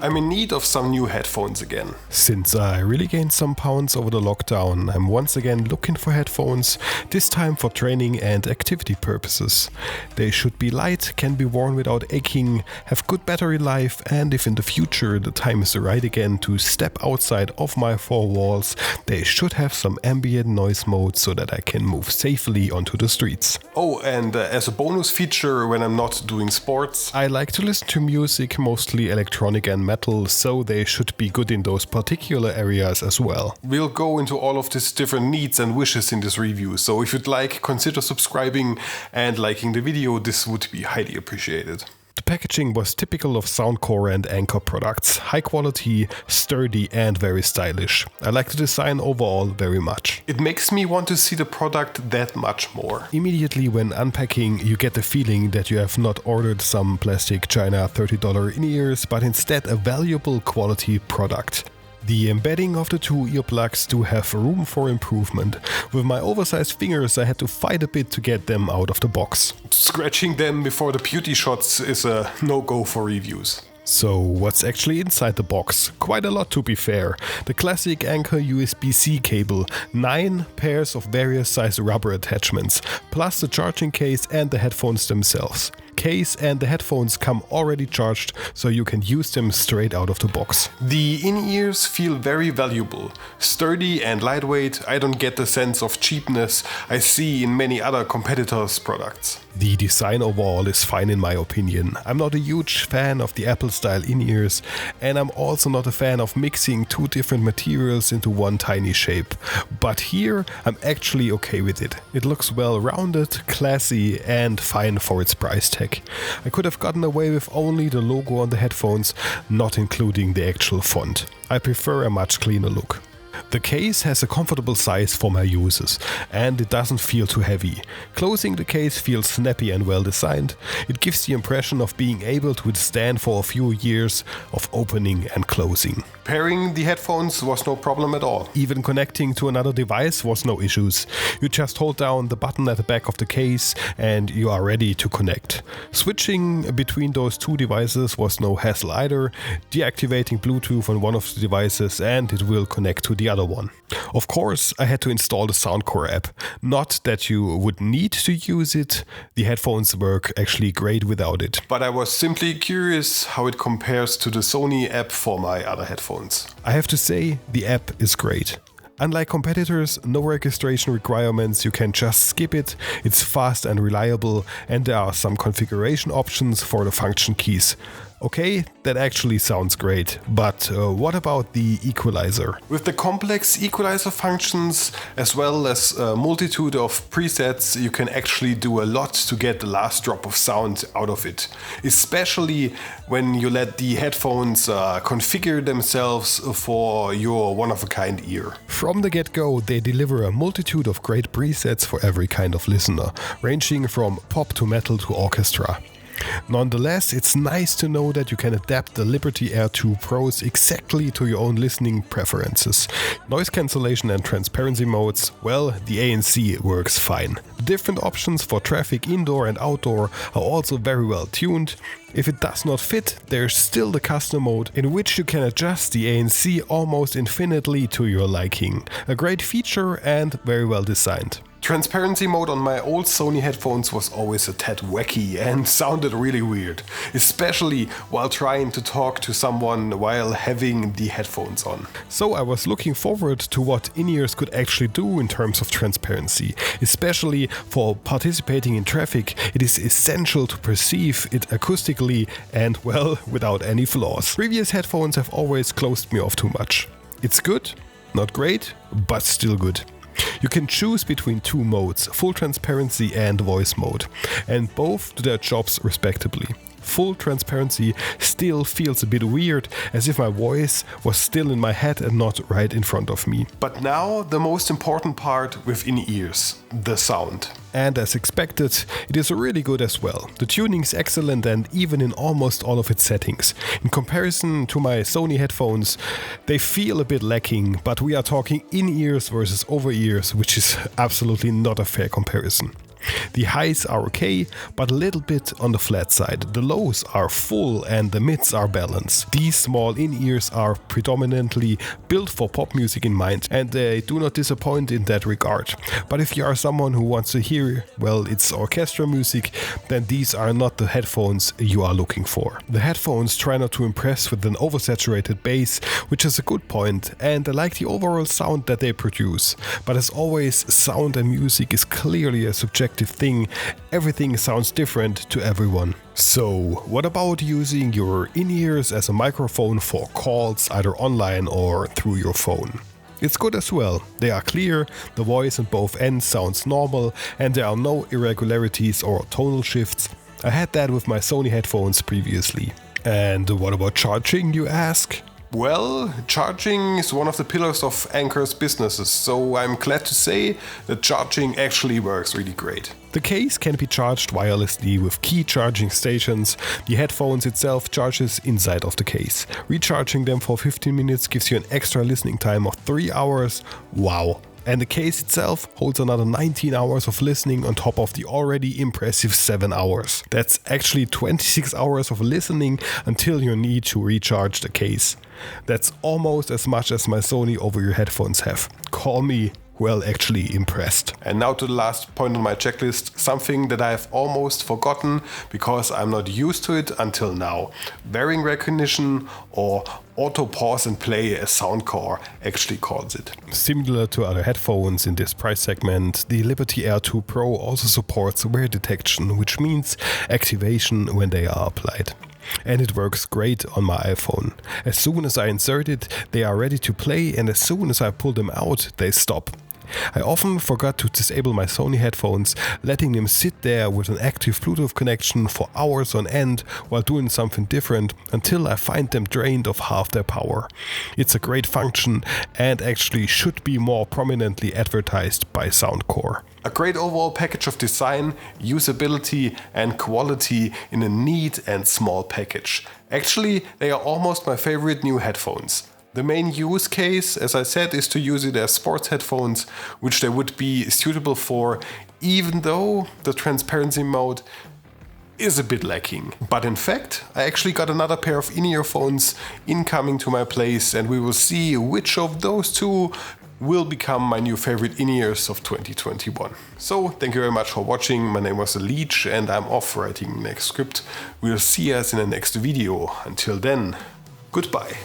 I'm in need of some new headphones again. Since I really gained some pounds over the lockdown, I'm once again looking for headphones, this time for training and activity purposes. They should be light, can be worn without aching, have good battery life, and if in the future the time is right again to step outside of my four walls, they should have some ambient noise mode so that I can move safely onto the streets. Oh, and as a bonus feature when I'm not doing sports, I like to listen to music, mostly electronic and metal, so they should be good in those particular areas as well. We'll go into all of these different needs and wishes in this review, so if you'd like, consider subscribing and liking the video, this would be highly appreciated. The packaging was typical of Soundcore and Anchor products, high quality, sturdy and very stylish. I like the design overall very much. It makes me want to see the product that much more. Immediately when unpacking, you get the feeling that you have not ordered some plastic China $30 in-ears, but instead a valuable quality product. The embedding of the two earplugs do have room for improvement. With my oversized fingers I had to fight a bit to get them out of the box. Scratching them before the beauty shots is a no-go for reviews. So what's actually inside the box? Quite a lot, to be fair. The classic Anchor USB-C cable, 9 pairs of various size rubber attachments, plus the charging case and the headphones themselves. Case and the headphones come already charged, so you can use them straight out of the box. The in-ears feel very valuable, sturdy and lightweight. I don't get the sense of cheapness I see in many other competitors' products. The design overall is fine in my opinion. I'm not a huge fan of the Apple-style in-ears, and I'm also not a fan of mixing two different materials into one tiny shape. But here I'm actually okay with it. It looks well-rounded, classy and fine for its price tag. I could have gotten away with only the logo on the headphones, not including the actual font. I prefer a much cleaner look. The case has a comfortable size for my uses, and it doesn't feel too heavy. Closing the case feels snappy and well designed. It gives the impression of being able to withstand for a few years of opening and closing. Pairing the headphones was no problem at all. Even connecting to another device was no issues. You just hold down the button at the back of the case and you are ready to connect. Switching between those two devices was no hassle either. Deactivating Bluetooth on one of the devices and it will connect to the other one. Of course, I had to install the Soundcore app. Not that you would need to use it, the headphones work actually great without it. But I was simply curious how it compares to the Sony app for my other headphones. I have to say, the app is great. Unlike competitors, no registration requirements, you can just skip it, it's fast and reliable, and there are some configuration options for the function keys. Okay, that actually sounds great, but what about the equalizer? With the complex equalizer functions, as well as a multitude of presets, you can actually do a lot to get the last drop of sound out of it. Especially when you let the headphones configure themselves for your one-of-a-kind ear. From the get-go, they deliver a multitude of great presets for every kind of listener, ranging from pop to metal to orchestra. Nonetheless, it's nice to know that you can adapt the Liberty Air 2 Pros exactly to your own listening preferences. Noise cancellation and transparency modes, well, the ANC works fine. The different options for traffic indoor and outdoor are also very well tuned. If it does not fit, there's still the custom mode in which you can adjust the ANC almost infinitely to your liking. A great feature and very well designed. Transparency mode on my old Sony headphones was always a tad wacky and sounded really weird, especially while trying to talk to someone while having the headphones on. So I was looking forward to what in-ears could actually do in terms of transparency. Especially for participating in traffic, it is essential to perceive it acoustically and, well, without any flaws. Previous headphones have always closed me off too much. It's good, not great, but still good. You can choose between two modes, full transparency and voice mode, and both do their jobs respectively. Full transparency still feels a bit weird, as if my voice was still in my head and not right in front of me. But now the most important part with in-ears, the sound. And as expected, it is really good as well. The tuning is excellent and even in almost all of its settings. In comparison to my Sony headphones, they feel a bit lacking, but we are talking in-ears versus over-ears, which is absolutely not a fair comparison. The highs are okay, but a little bit on the flat side. The lows are full and the mids are balanced. These small in-ears are predominantly built for pop music in mind, and they do not disappoint in that regard. But if you are someone who wants to hear, well, it's orchestra music, then these are not the headphones you are looking for. The headphones try not to impress with an oversaturated bass, which is a good point, and I like the overall sound that they produce. But as always, sound and music is clearly a subjective thing. Everything sounds different to everyone. So, what about using your in-ears as a microphone for calls either online or through your phone? It's good as well. They are clear, the voice on both ends sounds normal, and there are no irregularities or tonal shifts. I had that with my Sony headphones previously. And what about charging, you ask? Well, charging is one of the pillars of Anchor's businesses, so I'm glad to say that charging actually works really great. The case can be charged wirelessly with key charging stations. The headphones itself charges inside of the case. Recharging them for 15 minutes gives you an extra listening time of 3 hours. Wow! And the case itself holds another 19 hours of listening on top of the already impressive 7 hours. That's actually 26 hours of listening until you need to recharge the case. That's almost as much as my Sony over-ear headphones have. Call me, well, actually impressed. And now to the last point on my checklist, something that I've almost forgotten because I'm not used to it until now. Bearing recognition, or auto pause and play as Soundcore actually calls it. Similar to other headphones in this price segment, the Liberty Air 2 Pro also supports wear detection, which means activation when they are applied. And it works great on my iPhone. As soon as I insert it, they are ready to play, and as soon as I pull them out, they stop. I often forgot to disable my Sony headphones, letting them sit there with an active Bluetooth connection for hours on end while doing something different until I find them drained of half their power. It's a great function and actually should be more prominently advertised by Soundcore. A great overall package of design, usability and quality in a neat and small package. Actually, they are almost my favorite new headphones. The main use case, as I said, is to use it as sports headphones, which they would be suitable for, even though the transparency mode is a bit lacking. But in fact, I actually got another pair of in-ear phones incoming to my place, and we will see which of those two will become my new favorite in-ears of 2021. So, thank you very much for watching. My name was Leech, and I'm off writing the next script. We'll see us in the next video. Until then, goodbye.